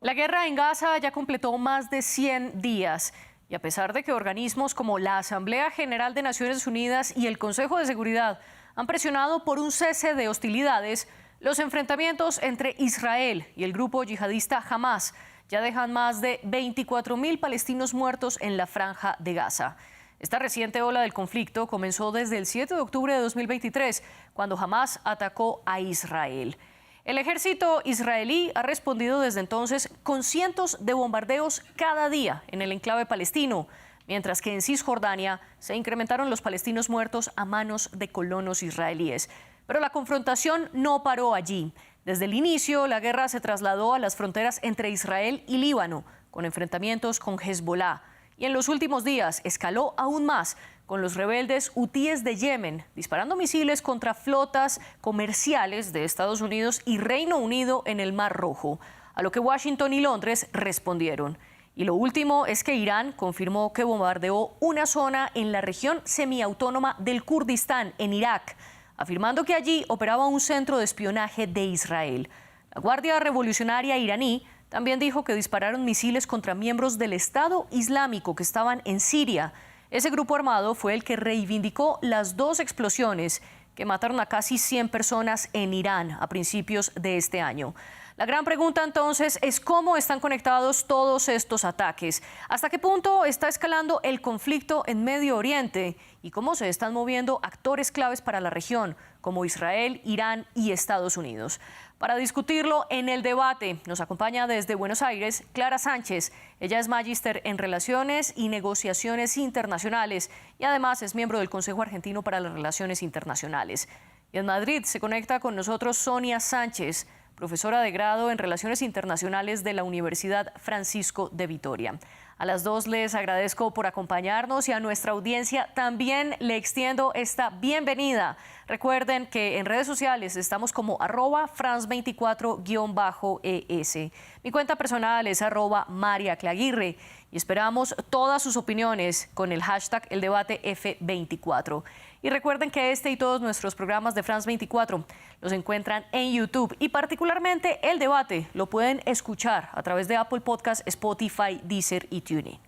La guerra en Gaza ya completó más de 100 días y a pesar de que organismos como la Asamblea General de Naciones Unidas y el Consejo de Seguridad han presionado por un cese de hostilidades, los enfrentamientos entre Israel y el grupo yihadista Hamás ya dejan más de 24.000 palestinos muertos en la franja de Gaza. Esta reciente ola del conflicto comenzó desde el 7 de octubre de 2023, cuando Hamás atacó a Israel. El ejército israelí ha respondido desde entonces con cientos de bombardeos cada día en el enclave palestino, mientras que en Cisjordania se incrementaron los palestinos muertos a manos de colonos israelíes. Pero la confrontación no paró allí. Desde el inicio, la guerra se trasladó a las fronteras entre Israel y Líbano, con enfrentamientos con Hezbollah. Y en los últimos días escaló aún más, con los rebeldes hutíes de Yemen disparando misiles contra flotas comerciales de Estados Unidos y Reino Unido en el Mar Rojo, a lo que Washington y Londres respondieron. Y lo último es que Irán confirmó que bombardeó una zona en la región semiautónoma del Kurdistán, en Irak, afirmando que allí operaba un centro de espionaje de Israel. La Guardia Revolucionaria iraní también dijo que dispararon misiles contra miembros del Estado Islámico que estaban en Siria. Ese grupo armado fue el que reivindicó las dos explosiones que mataron a casi 100 personas en Irán a principios de este año. La gran pregunta entonces es cómo están conectados todos estos ataques, hasta qué punto está escalando el conflicto en Medio Oriente y cómo se están moviendo actores claves para la región, como Israel, Irán y Estados Unidos. Para discutirlo en el debate nos acompaña desde Buenos Aires Clara Sánchez. Ella es magíster en Relaciones y Negociaciones Internacionales y además es miembro del Consejo Argentino para las Relaciones Internacionales. Y en Madrid se conecta con nosotros Sonia Sánchez, profesora de grado en Relaciones Internacionales de la Universidad Francisco de Vitoria. A las dos les agradezco por acompañarnos y a nuestra audiencia también le extiendo esta bienvenida. Recuerden que en redes sociales estamos como @France24-ES. Mi cuenta personal es @MariaClaguirre y esperamos todas sus opiniones con el hashtag #ElDebateF24. Y recuerden que este y todos nuestros programas de France 24 los encuentran en YouTube y particularmente el debate lo pueden escuchar a través de Apple Podcasts, Spotify, Deezer y TuneIn.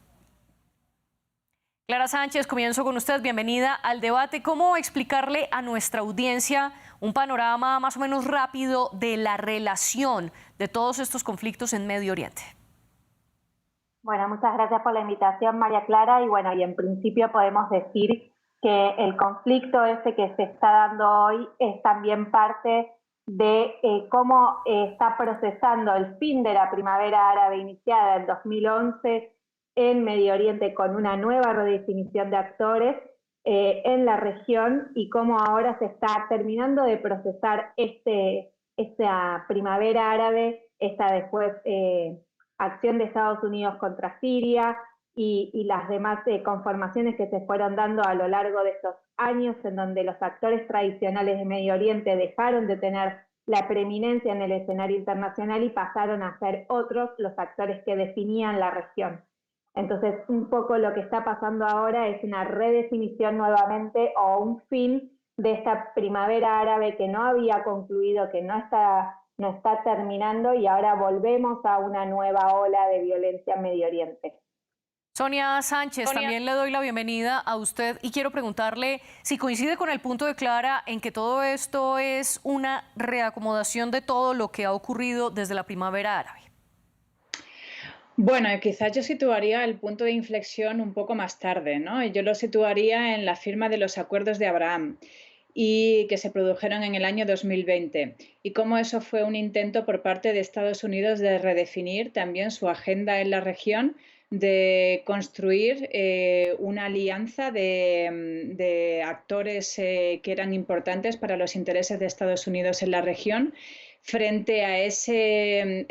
Clara Sánchez, comienzo con usted. Bienvenida al debate. ¿Cómo explicarle a nuestra audiencia un panorama más o menos rápido de la relación de todos estos conflictos en Medio Oriente? Bueno, muchas gracias por la invitación, María Clara. Y bueno, y en principio podemos decir que el conflicto ese que se está dando hoy es también parte de cómo está procesando el fin de la primavera árabe iniciada en 2011 en Medio Oriente con una nueva redefinición de actores en la región y cómo ahora se está terminando de procesar esta primavera árabe, esta después acción de Estados Unidos contra Siria, y las demás conformaciones que se fueron dando a lo largo de estos años en donde los actores tradicionales de Medio Oriente dejaron de tener la preeminencia en el escenario internacional y pasaron a ser otros los actores que definían la región. Entonces, un poco lo que está pasando ahora es una redefinición nuevamente o un fin de esta primavera árabe que no había concluido, que no está terminando y ahora volvemos a una nueva ola de violencia en Medio Oriente. Sonia Sánchez, también le doy la bienvenida a usted y quiero preguntarle si coincide con el punto de Clara en que todo esto es una reacomodación de todo lo que ha ocurrido desde la primavera árabe. Bueno, quizás yo situaría el punto de inflexión un poco más tarde, ¿no? Yo lo situaría en la firma de los acuerdos de Abraham y que se produjeron en el año 2020 y cómo eso fue un intento por parte de Estados Unidos de redefinir también su agenda en la región, de construir una alianza de actores que eran importantes para los intereses de Estados Unidos en la región frente a ese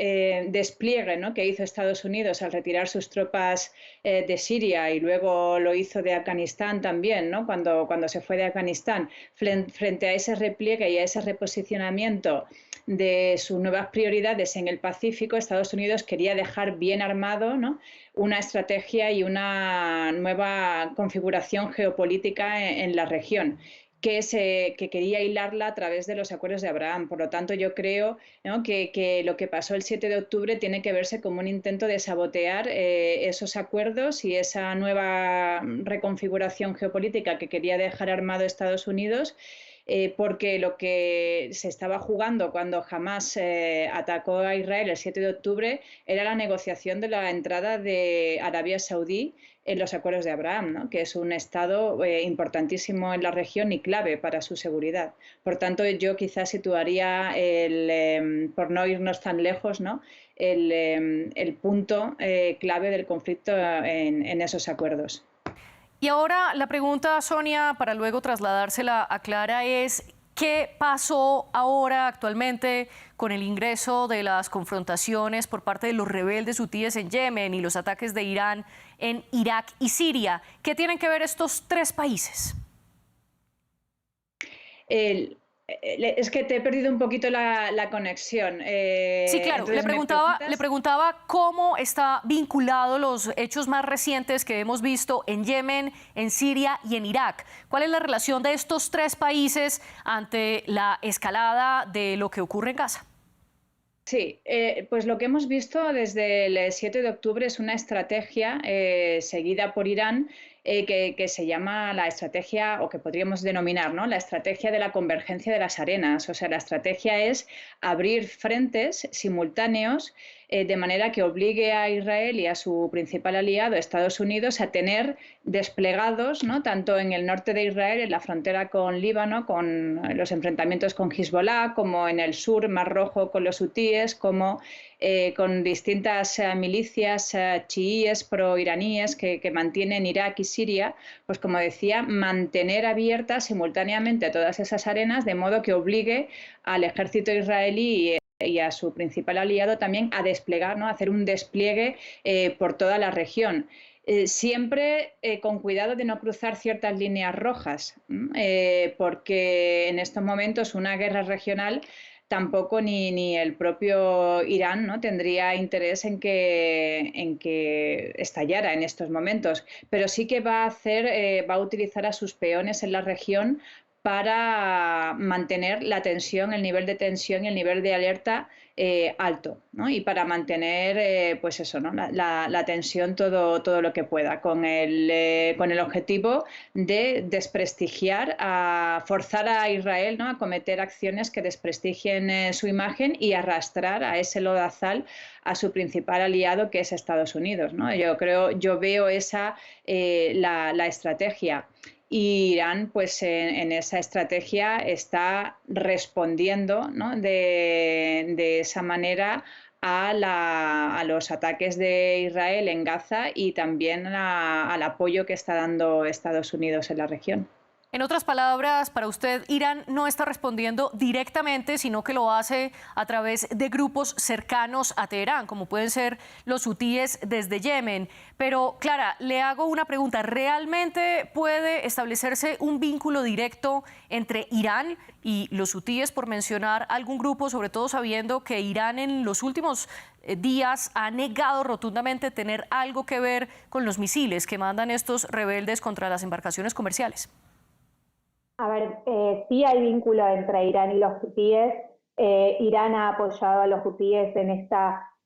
despliegue, ¿no?, que hizo Estados Unidos al retirar sus tropas de Siria y luego lo hizo de Afganistán también, ¿no?, cuando se fue de Afganistán, frente a ese repliegue y a ese reposicionamiento de sus nuevas prioridades en el Pacífico, Estados Unidos quería dejar bien armado, ¿no?, una estrategia y una nueva configuración geopolítica en la región, que quería hilarla a través de los acuerdos de Abraham. Por lo tanto, yo creo, ¿no?, que lo que pasó el 7 de octubre tiene que verse como un intento de sabotear esos acuerdos y esa nueva reconfiguración geopolítica que quería dejar armado Estados Unidos. Porque lo que se estaba jugando cuando Hamás atacó a Israel el 7 de octubre era la negociación de la entrada de Arabia Saudí en los acuerdos de Abraham, ¿no?, que es un estado importantísimo en la región y clave para su seguridad. Por tanto, yo quizás situaría, por no irnos tan lejos, ¿no?, el punto clave del conflicto en esos acuerdos. Y ahora la pregunta, Sonia, para luego trasladársela a Clara, es ¿qué pasó ahora actualmente con el ingreso de las confrontaciones por parte de los rebeldes hutíes en Yemen y los ataques de Irán en Irak y Siria? ¿Qué tienen que ver estos tres países? Es que te he perdido un poquito la conexión. Sí, claro. Le preguntaba cómo está vinculado los hechos más recientes que hemos visto en Yemen, en Siria y en Irak. ¿Cuál es la relación de estos tres países ante la escalada de lo que ocurre en Gaza? Sí, pues lo que hemos visto desde el 7 de octubre es una estrategia seguida por Irán que se llama la estrategia, o que podríamos denominar, ¿no?, la estrategia de la convergencia de las arenas. O sea, la estrategia es abrir frentes simultáneos de manera que obligue a Israel y a su principal aliado, Estados Unidos, a tener desplegados, ¿no?, tanto en el norte de Israel, en la frontera con Líbano, con los enfrentamientos con Hezbollah, como en el sur, Mar Rojo, con los hutíes, como con distintas milicias chiíes pro-iraníes que mantienen Irak y Siria, pues como decía, mantener abiertas simultáneamente todas esas arenas, de modo que obligue al ejército israelí y a su principal aliado también a desplegar, ¿no?, a hacer un despliegue por toda la región. Siempre con cuidado de no cruzar ciertas líneas rojas, porque en estos momentos una guerra regional tampoco ni el propio Irán, ¿no?, tendría interés en que estallara en estos momentos, pero sí que va a utilizar a sus peones en la región para mantener la tensión, el nivel de tensión y el nivel de alerta alto, ¿no?, y para mantener pues eso, ¿no?, la tensión todo lo que pueda, con el objetivo de desprestigiar, forzar a Israel, ¿no?, a cometer acciones que desprestigien su imagen y arrastrar a ese lodazal a su principal aliado, que es Estados Unidos, ¿no? Yo veo esa la estrategia. Y Irán, pues en esa estrategia está respondiendo, ¿no?, de esa manera a los ataques de Israel en Gaza y también al apoyo que está dando Estados Unidos en la región. En otras palabras, para usted, Irán no está respondiendo directamente, sino que lo hace a través de grupos cercanos a Teherán, como pueden ser los hutíes desde Yemen. Pero, Clara, le hago una pregunta. ¿Realmente puede establecerse un vínculo directo entre Irán y los hutíes, por mencionar algún grupo, sobre todo sabiendo que Irán en los últimos días ha negado rotundamente tener algo que ver con los misiles que mandan estos rebeldes contra las embarcaciones comerciales? A ver, sí hay vínculo entre Irán y los hutíes. Irán ha apoyado a los hutíes en este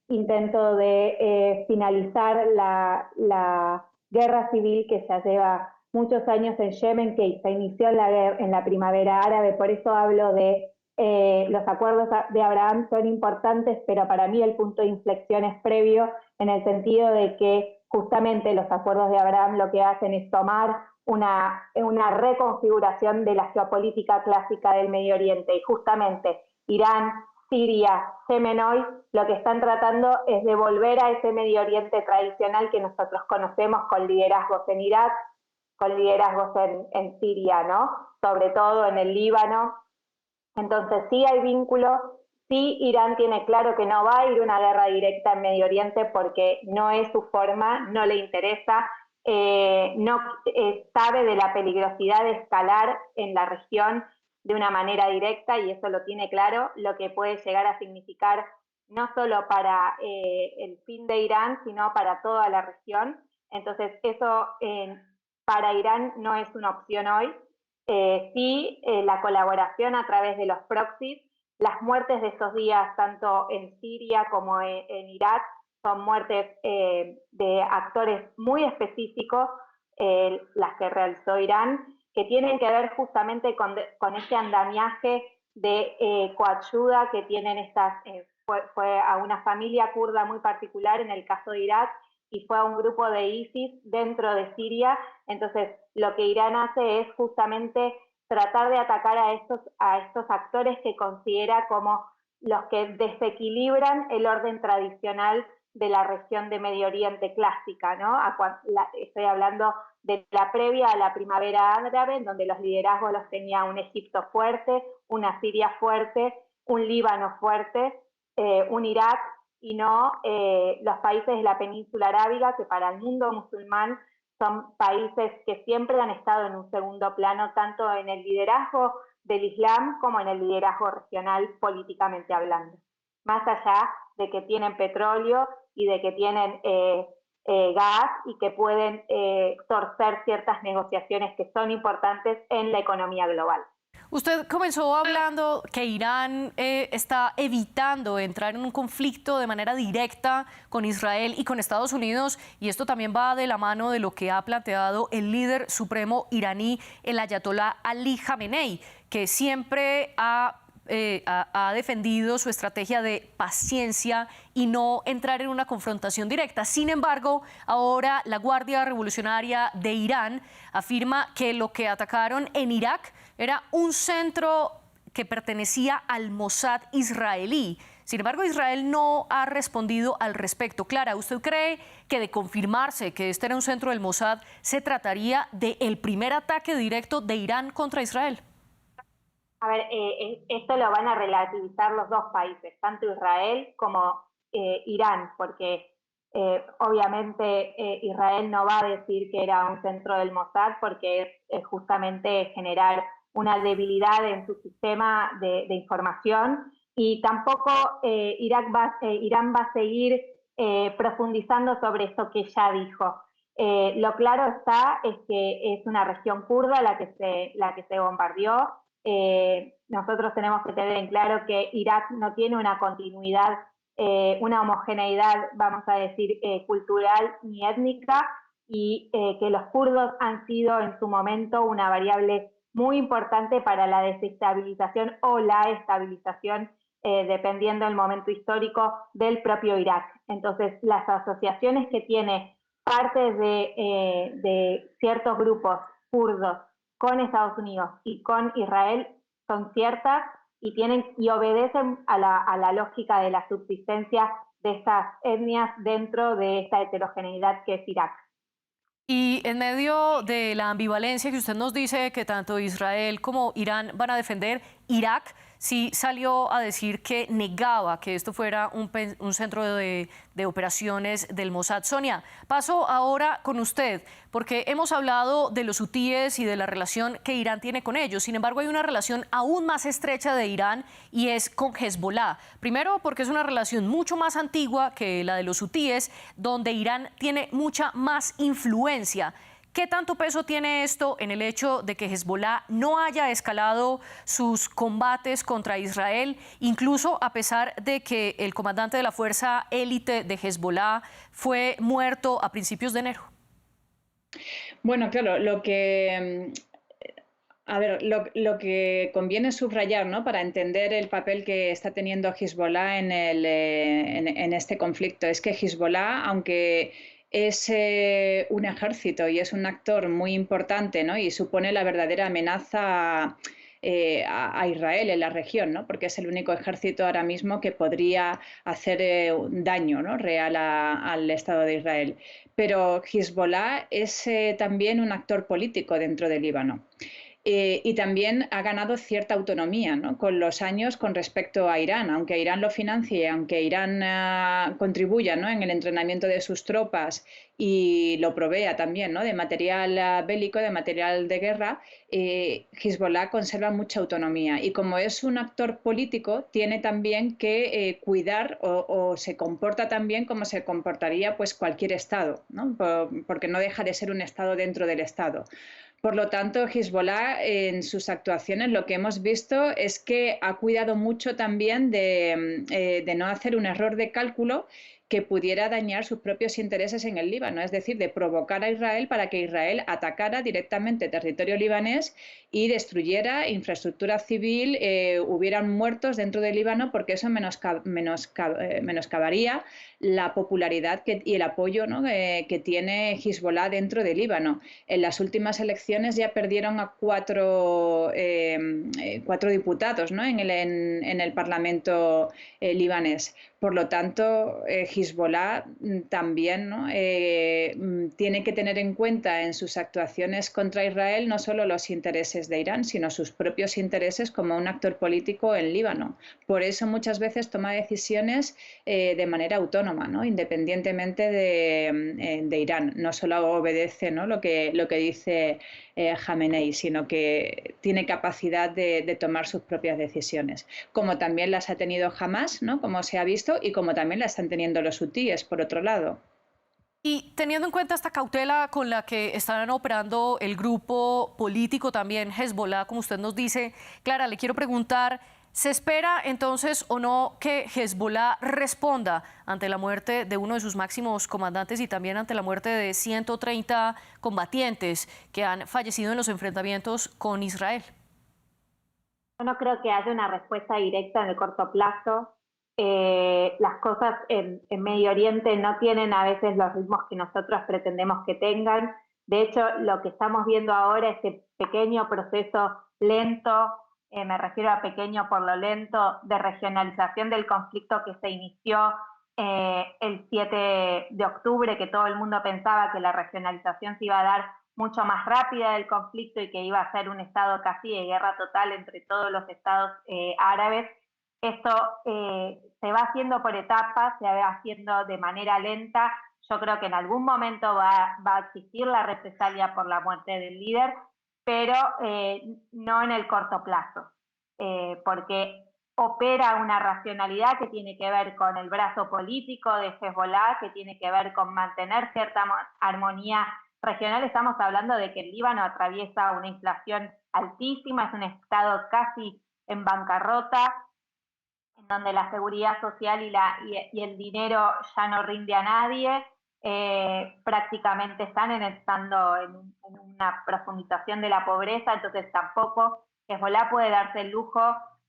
intento de finalizar la guerra civil que ya lleva muchos años en Yemen, que se inició en la primavera árabe. Por eso hablo de los acuerdos de Abraham son importantes, pero para mí el punto de inflexión es previo, en el sentido de que justamente los acuerdos de Abraham lo que hacen es tomar una reconfiguración de la geopolítica clásica del Medio Oriente, y justamente Irán, Siria, Yemen hoy lo que están tratando es de volver a ese Medio Oriente tradicional que nosotros conocemos, con liderazgos en Irak, con liderazgos en Siria, ¿no?, sobre todo en el Líbano. Entonces sí hay vínculo. Sí, Irán tiene claro que no va a ir una guerra directa en Medio Oriente porque no es su forma, no le interesa, no sabe de la peligrosidad de escalar en la región de una manera directa, y eso lo tiene claro, lo que puede llegar a significar no solo para el fin de Irán, sino para toda la región. Entonces eso para Irán no es una opción hoy. Sí, la colaboración a través de los proxies, las muertes de estos días, tanto en Siria como en Irak, son muertes de actores muy específicos, las que realizó Irán, que tienen que ver justamente con ese andamiaje de coayuda que tienen estas, fue a una familia kurda muy particular en el caso de Irak, y fue a un grupo de ISIS dentro de Siria. Entonces, lo que Irán hace es justamente tratar de atacar a estos actores que considera como los que desequilibran el orden tradicional de la región de Medio Oriente clásica, ¿no? Estoy hablando de la previa a la primavera árabe, en donde los liderazgos los tenía un Egipto fuerte, una Siria fuerte, un Líbano fuerte, un Irak, y no los países de la península arábiga, que para el mundo musulmán son países que siempre han estado en un segundo plano, tanto en el liderazgo del Islam como en el liderazgo regional políticamente hablando. Más allá de que tienen petróleo y de que tienen gas y que pueden torcer ciertas negociaciones que son importantes en la economía global. Usted comenzó hablando que Irán está evitando entrar en un conflicto de manera directa con Israel y con Estados Unidos, y esto también va de la mano de lo que ha planteado el líder supremo iraní, el ayatolá Ali Khamenei, que siempre ha defendido su estrategia de paciencia y no entrar en una confrontación directa. Sin embargo, ahora la Guardia Revolucionaria de Irán afirma que lo que atacaron en Irak era un centro que pertenecía al Mossad israelí. Sin embargo, Israel no ha respondido al respecto. Clara, ¿usted cree que de confirmarse que este era un centro del Mossad, se trataría del primer ataque directo de Irán contra Israel? A ver, esto lo van a relativizar los dos países, tanto Israel como Irán, porque obviamente Israel no va a decir que era un centro del Mossad, porque es justamente generar una debilidad en su sistema de información, y tampoco Irán va a seguir profundizando sobre esto que ya dijo. Lo claro está es que es una región kurda la que se bombardeó. Nosotros tenemos que tener en claro que Irak no tiene una continuidad, una homogeneidad, vamos a decir, cultural ni étnica, y que los kurdos han sido en su momento una variable muy importante para la desestabilización o la estabilización, dependiendo del momento histórico del propio Irak. Entonces, las asociaciones que tiene partes de ciertos grupos kurdos con Estados Unidos y con Israel son ciertas y obedecen a la lógica de la subsistencia de estas etnias dentro de esta heterogeneidad que es Irak. Y en medio de la ambivalencia que usted nos dice que tanto Israel como Irán van a defender, Irak sí salió a decir que negaba que esto fuera un centro de operaciones del Mossad. Sonia, paso ahora con usted, porque hemos hablado de los hutíes y de la relación que Irán tiene con ellos. Sin embargo, hay una relación aún más estrecha de Irán, y es con Hezbollah. Primero, porque es una relación mucho más antigua que la de los hutíes, donde Irán tiene mucha más influencia. ¿Qué tanto peso tiene esto en el hecho de que Hezbollah no haya escalado sus combates contra Israel, incluso a pesar de que el comandante de la fuerza élite de Hezbollah fue muerto a principios de enero? Bueno, claro, lo que conviene subrayar, ¿no?, para entender el papel que está teniendo Hezbollah en este conflicto, es que Hezbollah, aunque es un ejército y es un actor muy importante, ¿no?, y supone la verdadera amenaza a Israel en la región, ¿no?, porque es el único ejército ahora mismo que podría hacer un daño, ¿no?, real al Estado de Israel. Pero Hezbollah es también un actor político dentro del Líbano. Y también ha ganado cierta autonomía, ¿no?, con los años con respecto a Irán, aunque Irán lo financie, aunque Irán contribuya, ¿no?, en el entrenamiento de sus tropas y lo provea también, ¿no?, de material bélico, de material de guerra. Hezbollah conserva mucha autonomía, y como es un actor político, tiene también que cuidar o se comporta también como se comportaría pues cualquier Estado, ¿no?, porque no deja de ser un Estado dentro del Estado. Por lo tanto, Hezbollah en sus actuaciones lo que hemos visto es que ha cuidado mucho también de no hacer un error de cálculo que pudiera dañar sus propios intereses en el Líbano, es decir, de provocar a Israel para que Israel atacara directamente territorio libanés y destruyera infraestructura civil, hubieran muertos dentro del Líbano, porque eso menoscabaría la popularidad y el apoyo, ¿no?, que tiene Hezbollah dentro del Líbano. En las últimas elecciones ya perdieron a cuatro diputados, ¿no?, en el Parlamento libanés. Por lo tanto, Hezbollah también, ¿no?, tiene que tener en cuenta en sus actuaciones contra Israel no solo los intereses de Irán, sino sus propios intereses como un actor político en Líbano. Por eso muchas veces toma decisiones de manera autónoma, ¿no?, independientemente de Irán. No solo obedece, ¿no?, lo que dice Jamenei, sino que tiene capacidad de tomar sus propias decisiones, como también las ha tenido Hamás, ¿no?, como se ha visto, y como también la están teniendo los hutíes, por otro lado. Y teniendo en cuenta esta cautela con la que están operando el grupo político también Hezbollah, como usted nos dice, Clara, le quiero preguntar, ¿se espera entonces o no que Hezbollah responda ante la muerte de uno de sus máximos comandantes y también ante la muerte de 130 combatientes que han fallecido en los enfrentamientos con Israel? Yo no creo que haya una respuesta directa en el corto plazo. Las cosas en Medio Oriente no tienen a veces los ritmos que nosotros pretendemos que tengan. De hecho, lo que estamos viendo ahora, este pequeño proceso lento, me refiero a pequeño por lo lento, de regionalización del conflicto que se inició el 7 de octubre, que todo el mundo pensaba que la regionalización se iba a dar mucho más rápida del conflicto y que iba a ser un estado casi de guerra total entre todos los estados árabes. Esto se va haciendo por etapas, se va haciendo de manera lenta. Yo creo que en algún momento va a existir la represalia por la muerte del líder, pero no en el corto plazo, porque opera una racionalidad que tiene que ver con el brazo político de Hezbollah, que tiene que ver con mantener cierta armonía regional. Estamos hablando de que el Líbano atraviesa una inflación altísima, es un estado casi en bancarrota, en donde la seguridad social y el dinero ya no rinde a nadie. Prácticamente están estando en una profundización de la pobreza, entonces tampoco Hezbollah puede darse el lujo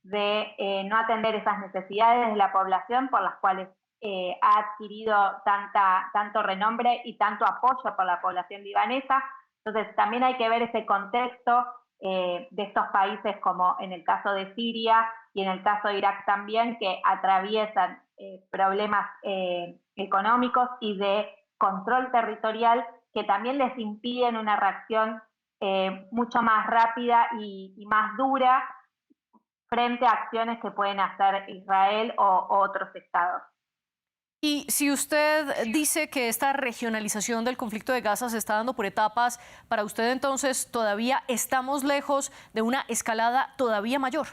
de no atender esas necesidades de la población por las cuales ha adquirido tanto renombre y tanto apoyo por la población libanesa. Entonces también hay que ver ese contexto de estos países, como en el caso de Siria y en el caso de Irak también, que atraviesan problemas económicos y de control territorial que también les impiden una reacción mucho más rápida y más dura frente a acciones que pueden hacer Israel o otros estados. Y si usted dice que esta regionalización del conflicto de Gaza se está dando por etapas, para usted entonces todavía estamos lejos de una escalada todavía mayor.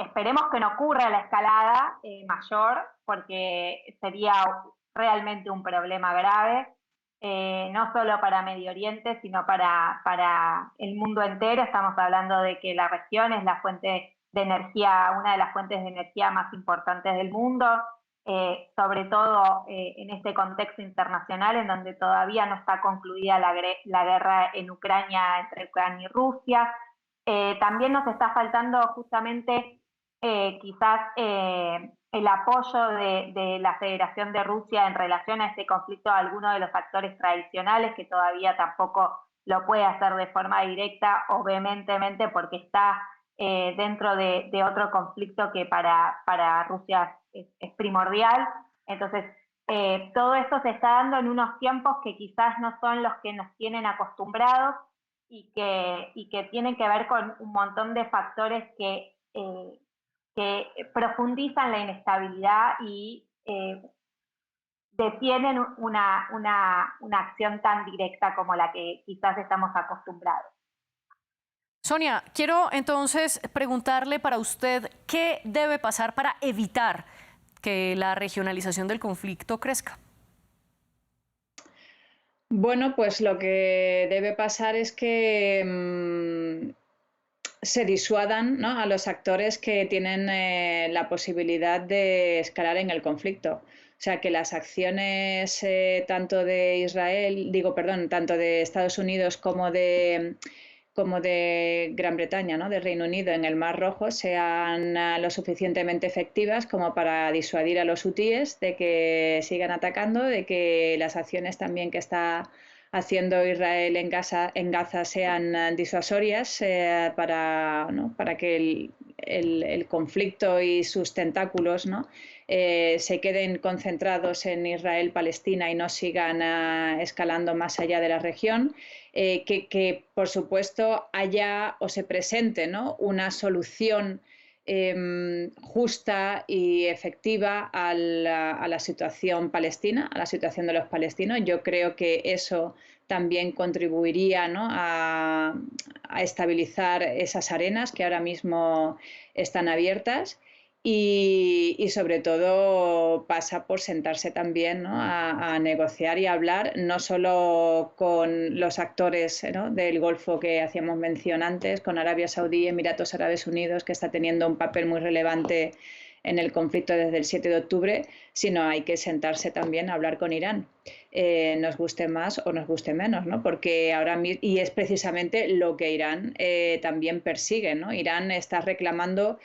Esperemos que no ocurra la escalada mayor, porque sería realmente un problema grave, no solo para Medio Oriente, sino para el mundo entero. Estamos hablando de que la región es la fuente de energía, una de las fuentes de energía más importantes del mundo, sobre todo en este contexto internacional en donde todavía no está concluida la guerra en Ucrania, entre Ucrania y Rusia. También nos está faltando justamente quizás el apoyo de la Federación de Rusia en relación a este conflicto a algunos de los actores tradicionales, que todavía tampoco lo puede hacer de forma directa o vehementemente porque está dentro de otro conflicto que para Rusia es primordial. Entonces, todo esto se está dando en unos tiempos que quizás no son los que nos tienen acostumbrados y que tienen que ver con un montón de factores que profundizan la inestabilidad y detienen una acción tan directa como la que quizás estamos acostumbrados. Sonia, quiero entonces preguntarle para usted qué debe pasar para evitar que la regionalización del conflicto crezca. Bueno, pues lo que debe pasar es que se disuadan, ¿no?, a los actores que tienen la posibilidad de escalar en el conflicto. O sea, que las acciones tanto de Israel, digo, perdón, tanto de Estados Unidos como de Gran Bretaña, ¿no?, del Reino Unido en el Mar Rojo sean lo suficientemente efectivas como para disuadir a los hutíes de que sigan atacando, de que las acciones también que está haciendo Israel en Gaza sean disuasorias para, ¿no?, para que el conflicto y sus tentáculos, ¿no?, se queden concentrados en Israel-Palestina y no sigan escalando más allá de la región. Por supuesto haya o se presente, ¿no?, una solución justa y efectiva a la situación palestina, a la situación de los palestinos. Yo creo que eso también contribuiría, ¿no?, a estabilizar esas arenas que ahora mismo están abiertas. Y sobre todo pasa por sentarse también, ¿no?, a negociar y a hablar, no solo con los actores, ¿no?, del Golfo que hacíamos mención antes, con Arabia Saudí, Emiratos Árabes Unidos, que está teniendo un papel muy relevante en el conflicto desde el 7 de octubre, sino hay que sentarse también a hablar con Irán, nos guste más o nos guste menos, ¿no? Porque ahora mismo, y es precisamente lo que Irán también persigue, ¿no? Irán está reclamando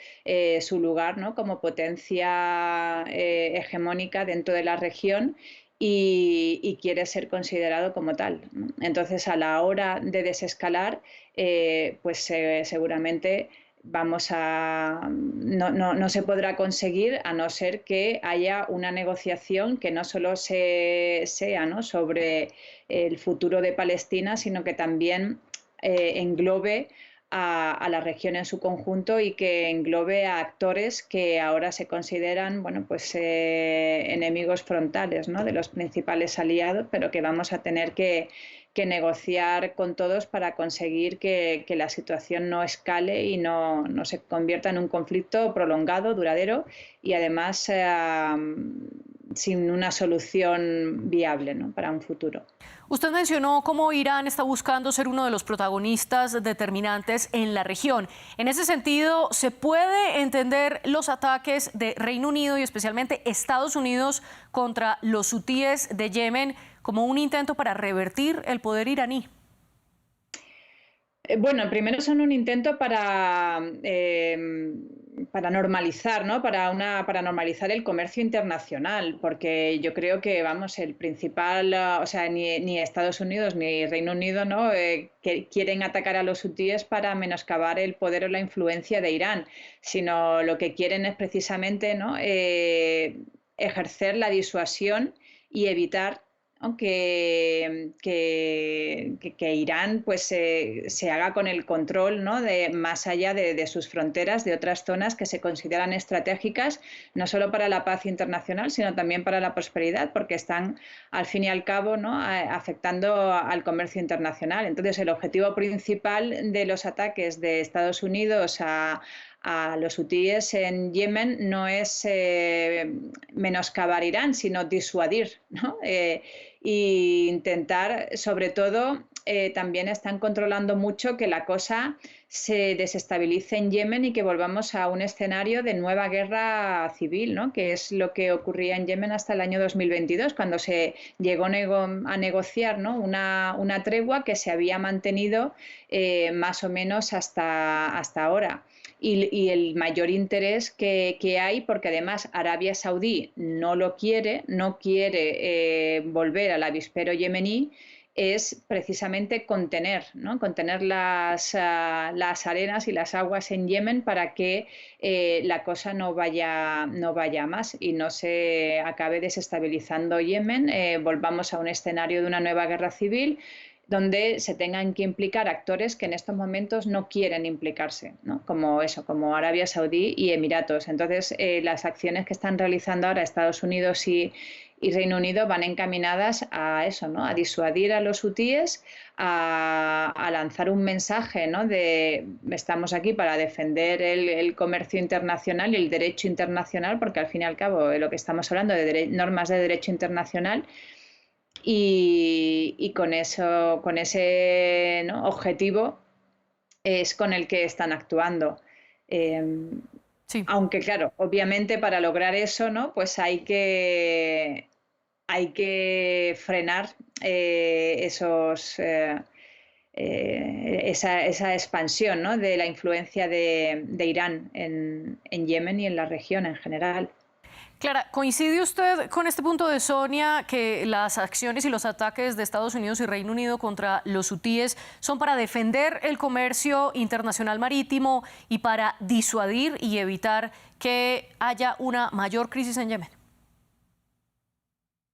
su lugar, ¿no?, como potencia hegemónica dentro de la región y quiere ser considerado como tal, ¿no? Entonces, a la hora de desescalar, pues seguramente no se podrá conseguir a no ser que haya una negociación que no solo sea, ¿no?, sobre el futuro de Palestina, sino que también englobe a la región en su conjunto y que englobe a actores que ahora se consideran, bueno, pues enemigos frontales, ¿no?, de los principales aliados, pero que vamos a tener que negociar con todos para conseguir que la situación no escale y no se convierta en un conflicto prolongado, duradero y además sin una solución viable, ¿no?, para un futuro. Usted mencionó cómo Irán está buscando ser uno de los protagonistas determinantes en la región. En ese sentido, ¿se puede entender los ataques de Reino Unido y especialmente Estados Unidos contra los hutíes de Yemen como un intento para revertir el poder iraní? Bueno, primero son un intento para normalizar, ¿no?, para normalizar el comercio internacional, porque yo creo que, vamos, el principal, o sea, ni Estados Unidos ni Reino Unido, ¿no?, que quieren atacar a los hutíes para menoscabar el poder o la influencia de Irán, sino lo que quieren es precisamente, ¿no?, ejercer la disuasión y evitar, ¿no?, que Irán pues se haga con el control, ¿no?, de más allá de sus fronteras, de otras zonas que se consideran estratégicas, no solo para la paz internacional, sino también para la prosperidad, porque están, al fin y al cabo, ¿no?, afectando al comercio internacional. Entonces, el objetivo principal de los ataques de Estados Unidos a los hutíes en Yemen no es menoscabar Irán, sino disuadir, ¿no?, e intentar, sobre todo, también están controlando mucho que la cosa se desestabilice en Yemen y que volvamos a un escenario de nueva guerra civil, ¿no?, que es lo que ocurría en Yemen hasta el año 2022, cuando se llegó a negociar, ¿no?, una tregua que se había mantenido más o menos hasta ahora. Y el mayor interés que hay, porque además Arabia Saudí no lo quiere, no quiere volver al avispero yemení, es precisamente contener, ¿no?, contener las arenas y las aguas en Yemen para que la cosa no vaya más y no se acabe desestabilizando Yemen, volvamos a un escenario de una nueva guerra civil donde se tengan que implicar actores que en estos momentos no quieren implicarse, ¿no?, como Arabia Saudí y Emiratos. Entonces, las acciones que están realizando ahora Estados Unidos y Reino Unido van encaminadas a eso, ¿no?, a disuadir a los hutíes, a lanzar un mensaje, ¿no?, de estamos aquí para defender el comercio internacional y el derecho internacional, porque al fin y al cabo lo que estamos hablando de normas de derecho internacional, y con eso, con ese, ¿no?, objetivo es con el que están actuando. Sí. Aunque claro, obviamente para lograr eso, ¿no?, pues hay que frenar esa expansión, ¿no?, de la influencia de Irán en Yemen y en la región en general. Clara, ¿coincide usted con este punto de Sonia que las acciones y los ataques de Estados Unidos y Reino Unido contra los hutíes son para defender el comercio internacional marítimo y para disuadir y evitar que haya una mayor crisis en Yemen?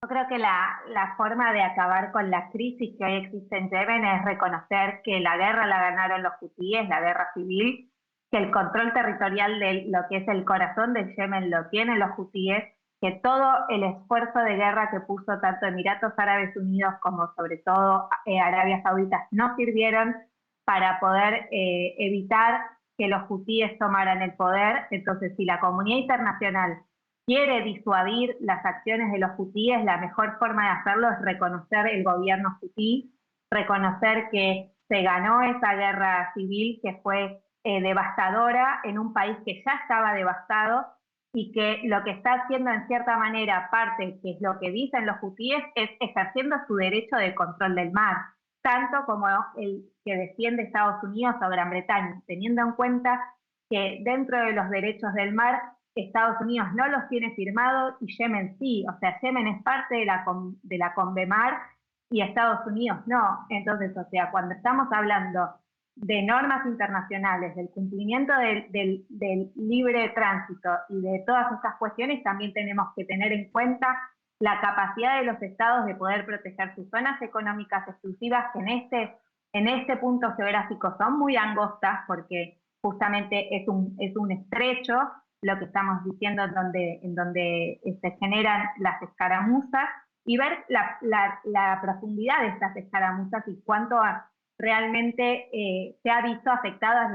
Yo creo que la forma de acabar con la crisis que hoy existe en Yemen es reconocer que la guerra la ganaron los hutíes, la guerra civil, que el control territorial de lo que es el corazón del Yemen lo tienen los hutíes, que todo el esfuerzo de guerra que puso tanto Emiratos Árabes Unidos como sobre todo Arabia Saudita no sirvieron para poder evitar que los hutíes tomaran el poder. Entonces, si la comunidad internacional quiere disuadir las acciones de los hutíes, la mejor forma de hacerlo es reconocer el gobierno hutí, reconocer que se ganó esa guerra civil que fue devastadora en un país que ya estaba devastado y que lo que está haciendo en cierta manera parte, que es lo que dicen los hutíes, es ejerciendo su derecho de control del mar, tanto como el que defiende Estados Unidos o Gran Bretaña, teniendo en cuenta que dentro de los derechos del mar Estados Unidos no los tiene firmados y Yemen sí, o sea, Yemen es parte de la Convemar y Estados Unidos no. Entonces, o sea, cuando estamos hablando de normas internacionales, del cumplimiento del libre tránsito y de todas estas cuestiones, también tenemos que tener en cuenta la capacidad de los estados de poder proteger sus zonas económicas exclusivas, que en este punto geográfico son muy angostas, porque justamente es un estrecho, lo que estamos diciendo en donde se generan las escaramuzas, y ver la profundidad de estas escaramuzas y cuánto realmente se ha visto afectadas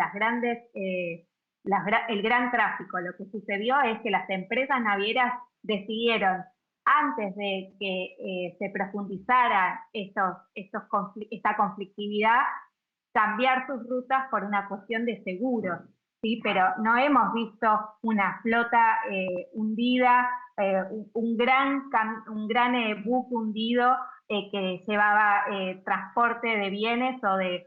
el gran tráfico. Lo que sucedió es que las empresas navieras decidieron, antes de que se profundizara esta conflictividad, cambiar sus rutas por una cuestión de seguro, ¿sí? Pero no hemos visto una flota hundida, un gran buque hundido que llevaba transporte de bienes o de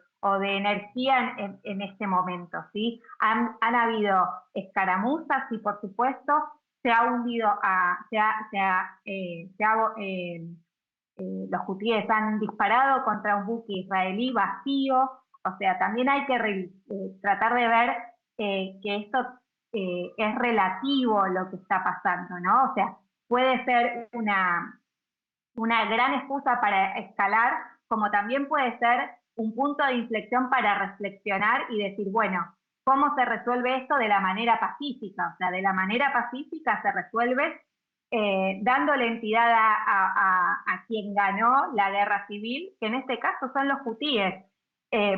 energía en este momento, ¿sí? Han habido escaramuzas y por supuesto se ha hundido, los hutíes han disparado contra un buque israelí vacío. O sea, también hay que tratar de ver que esto es relativo lo que está pasando, ¿no? O sea, puede ser una gran excusa para escalar, como también puede ser un punto de inflexión para reflexionar y decir, bueno, ¿cómo se resuelve esto de la manera pacífica? O sea, de la manera pacífica se resuelve dándole entidad a quien ganó la guerra civil, que en este caso son los hutíes.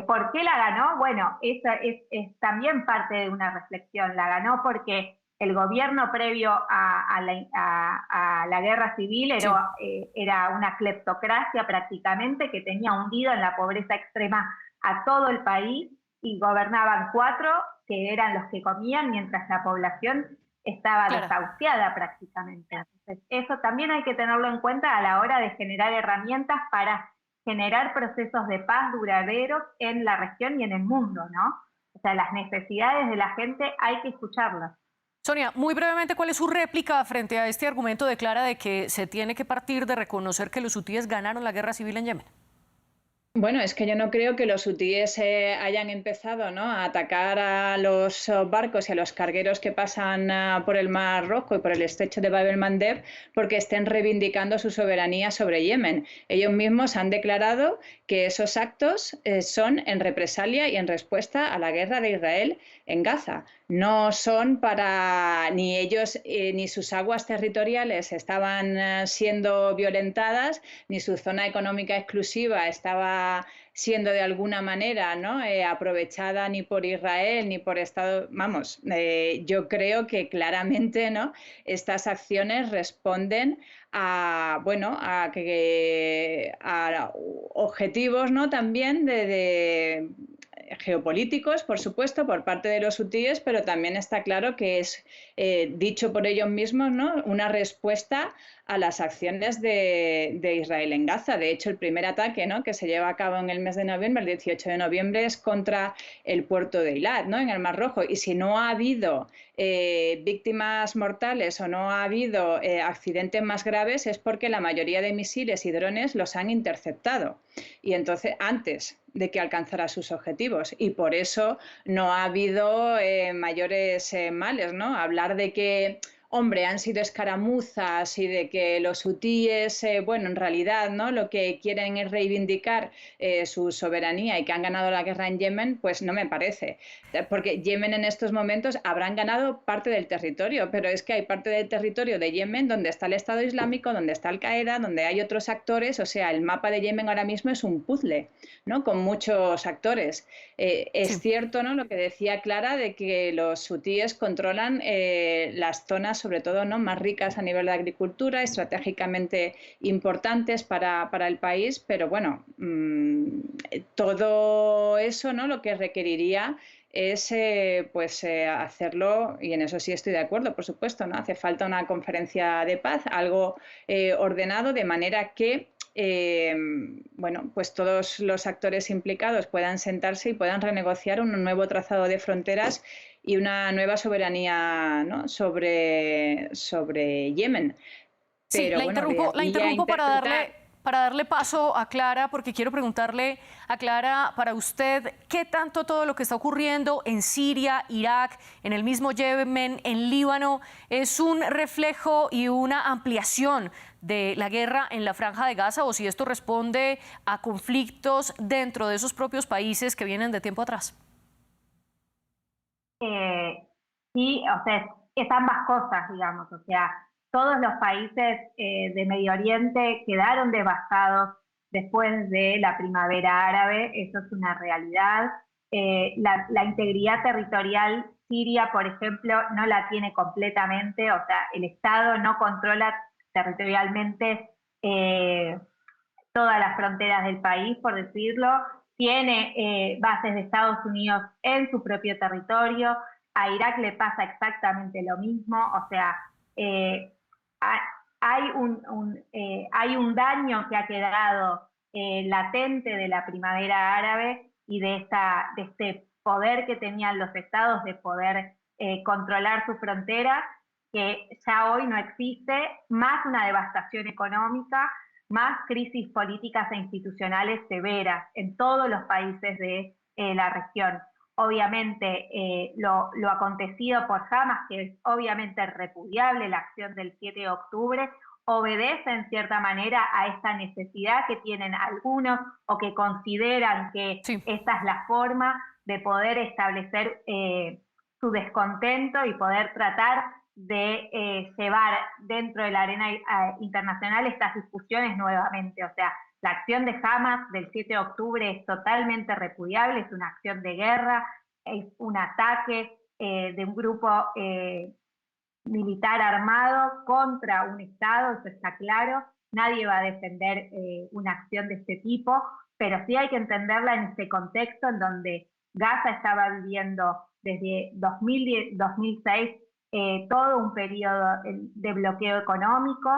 ¿Por qué la ganó? Bueno, esa es también parte de una reflexión. La ganó porque el gobierno previo a la guerra civil era una cleptocracia prácticamente, que tenía hundido en la pobreza extrema a todo el país, y gobernaban 4 que eran los que comían mientras la población estaba desahuciada prácticamente. Entonces, eso también hay que tenerlo en cuenta a la hora de generar herramientas para generar procesos de paz duraderos en la región y en el mundo, ¿no? O sea, las necesidades de la gente hay que escucharlas. Sonia, muy brevemente, ¿cuál es su réplica frente a este argumento de Clara de que se tiene que partir de reconocer que los hutíes ganaron la guerra civil en Yemen? Bueno, es que yo no creo que los hutíes hayan empezado, ¿no?, a atacar a los barcos y a los cargueros que pasan por el Mar Rojo y por el estrecho de Bab el-Mandeb porque estén reivindicando su soberanía sobre Yemen. Ellos mismos han declarado que esos actos son en represalia y en respuesta a la guerra de Israel en Gaza. No son para, ni ellos ni sus aguas territoriales estaban siendo violentadas, ni su zona económica exclusiva estaba siendo de alguna manera, ¿no? Aprovechada ni por Israel ni por Estados. Vamos, yo creo que claramente, ¿no? Estas acciones responden a, bueno, a objetivos, ¿no? También de geopolíticos, por supuesto, por parte de los hutíes, pero también está claro que es, dicho por ellos mismos, ¿no? Una respuesta a las acciones de Israel en Gaza. De hecho, el primer ataque, ¿no? Que se lleva a cabo en el mes de noviembre, el 18 de noviembre, es contra el puerto de Eilat, ¿no? En el Mar Rojo. Y si no ha habido víctimas mortales o no ha habido accidentes más graves, es porque la mayoría de misiles y drones los han interceptado. Y entonces, antes de que alcanzara sus objetivos. Y por eso no ha habido mayores males, ¿no? Hablar de que, hombre, han sido escaramuzas y de que los hutíes, bueno, en realidad, ¿no? Lo que quieren es reivindicar su soberanía y que han ganado la guerra en Yemen, pues no me parece. Porque Yemen en estos momentos habrán ganado parte del territorio, pero es que hay parte del territorio de Yemen donde está el Estado Islámico, donde está Al-Qaeda, donde hay otros actores, o sea, el mapa de Yemen ahora mismo es un puzzle, ¿no? Con muchos actores. Es cierto, ¿no? Lo que decía Clara de que los hutíes controlan las zonas, sobre todo, ¿no? Más ricas a nivel de agricultura, estratégicamente importantes para el país, pero bueno, todo eso, ¿no? Lo que requeriría es hacerlo, y en eso sí estoy de acuerdo, por supuesto, ¿no? Hace falta una conferencia de paz, algo ordenado, de manera que bueno, pues todos los actores implicados puedan sentarse y puedan renegociar un nuevo trazado de fronteras y una nueva soberanía, ¿no? sobre Yemen. Sí, Pero, la interrumpo para darle paso a Clara, porque quiero preguntarle a Clara, para usted, ¿qué tanto todo lo que está ocurriendo en Siria, Irak, en el mismo Yemen, en Líbano, es un reflejo y una ampliación de la guerra en la Franja de Gaza, o si esto responde a conflictos dentro de esos propios países que vienen de tiempo atrás? Sí, o sea, es ambas cosas, digamos, o sea, todos los países de Medio Oriente quedaron devastados después de la primavera árabe, eso es una realidad. La integridad territorial siria, por ejemplo, no la tiene completamente, o sea, el Estado no controla territorialmente todas las fronteras del país, por decirlo, tiene bases de Estados Unidos en su propio territorio, a Irak le pasa exactamente lo mismo, o sea, eh, hay un daño que ha quedado latente de la primavera árabe y de este poder que tenían los estados de poder controlar su frontera, que ya hoy no existe, más una devastación económica, más crisis políticas e institucionales severas en todos los países de la región. Obviamente lo acontecido por Hamas, que es obviamente repudiable, la acción del 7 de octubre, obedece en cierta manera a esta necesidad que tienen algunos o que consideran que esta es la forma de poder establecer su descontento y poder tratar de llevar dentro de la arena internacional estas discusiones nuevamente. O sea, la acción de Hamas del 7 de octubre es totalmente repudiable, es una acción de guerra, es un ataque de un grupo militar armado contra un Estado, eso está claro. Nadie va a defender una acción de este tipo, pero sí hay que entenderla en este contexto en donde Gaza estaba viviendo desde 2006 todo un periodo de bloqueo económico,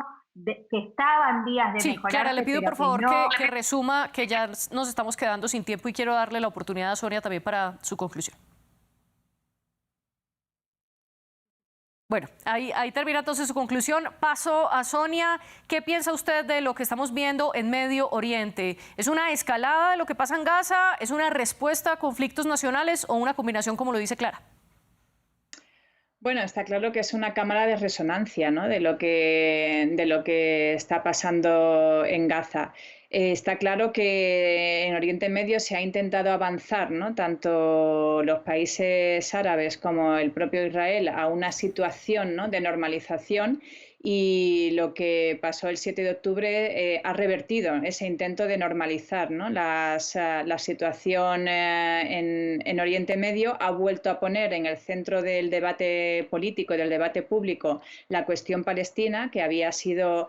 que estaba en vías de mejorarse. Clara, le pido por favor no... que resuma, que ya nos estamos quedando sin tiempo y quiero darle la oportunidad a Sonia también para su conclusión. Bueno, ahí termina entonces su conclusión. Paso a Sonia. ¿Qué piensa usted de lo que estamos viendo en Medio Oriente? ¿Es una escalada de lo que pasa en Gaza? ¿Es una respuesta a conflictos nacionales o una combinación, como lo dice Clara? Bueno, está claro que es una cámara de resonancia, ¿no? de lo que está pasando en Gaza. Está claro que en Oriente Medio se ha intentado avanzar, ¿no? Tanto los países árabes como el propio Israel, a una situación, ¿no? de normalización, y lo que pasó el 7 de octubre ha revertido ese intento de normalizar, ¿no? La situación en Oriente Medio, ha vuelto a poner en el centro del debate político y del debate público la cuestión palestina, que había sido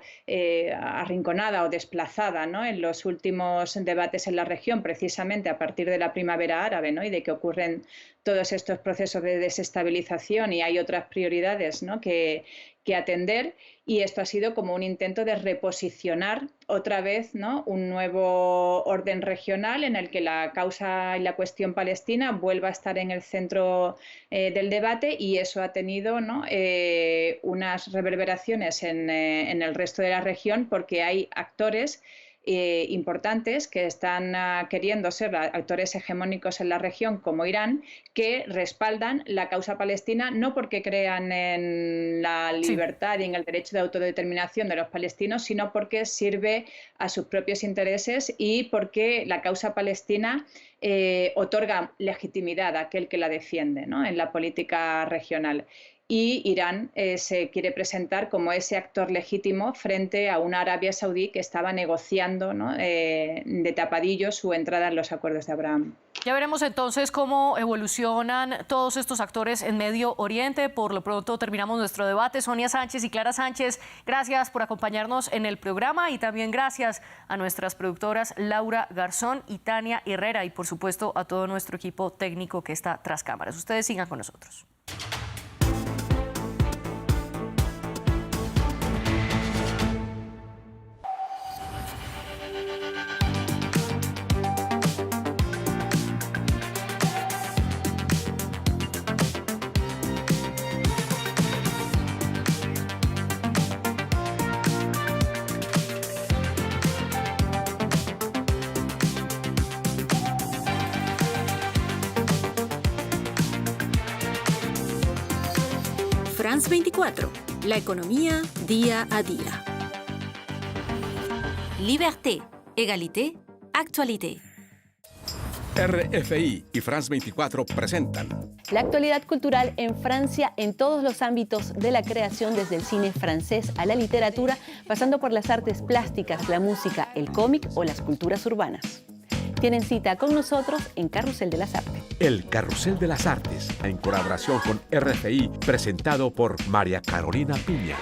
arrinconada o desplazada, ¿no?, en los últimos debates en la región, precisamente a partir de la primavera árabe, ¿no?, y de que ocurren todos estos procesos de desestabilización y hay otras prioridades, ¿no?, que atender, y esto ha sido como un intento de reposicionar otra vez, ¿no?, un nuevo orden regional en el que la causa y la cuestión palestina vuelva a estar en el centro del debate, y eso ha tenido, ¿no?, unas reverberaciones en el resto de la región, porque hay actores importantes que están queriendo ser actores hegemónicos en la región, como Irán, que respaldan la causa palestina, no porque crean en la libertad y en el derecho de autodeterminación de los palestinos, sino porque sirve a sus propios intereses y porque la causa palestina otorga legitimidad a aquel que la defiende, ¿no?, en la política regional. Y Irán se quiere presentar como ese actor legítimo frente a una Arabia Saudí que estaba negociando, ¿no?, de tapadillo su entrada en los acuerdos de Abraham. Ya veremos entonces cómo evolucionan todos estos actores en Medio Oriente. Por lo pronto terminamos nuestro debate. Sonia Sánchez y Clara Sánchez, gracias por acompañarnos en el programa, y también gracias a nuestras productoras Laura Garzón y Tania Herrera, y por supuesto a todo nuestro equipo técnico que está tras cámaras. Ustedes sigan con nosotros. France 24, la economía día a día. Liberté, égalité, actualité. RFI y France 24 presentan la actualidad cultural en Francia en todos los ámbitos de la creación, desde el cine francés a la literatura, pasando por las artes plásticas, la música, el cómic o las culturas urbanas. Tienen cita con nosotros en Carrusel de las Artes. El Carrusel de las Artes, en colaboración con RFI, presentado por María Carolina Piña.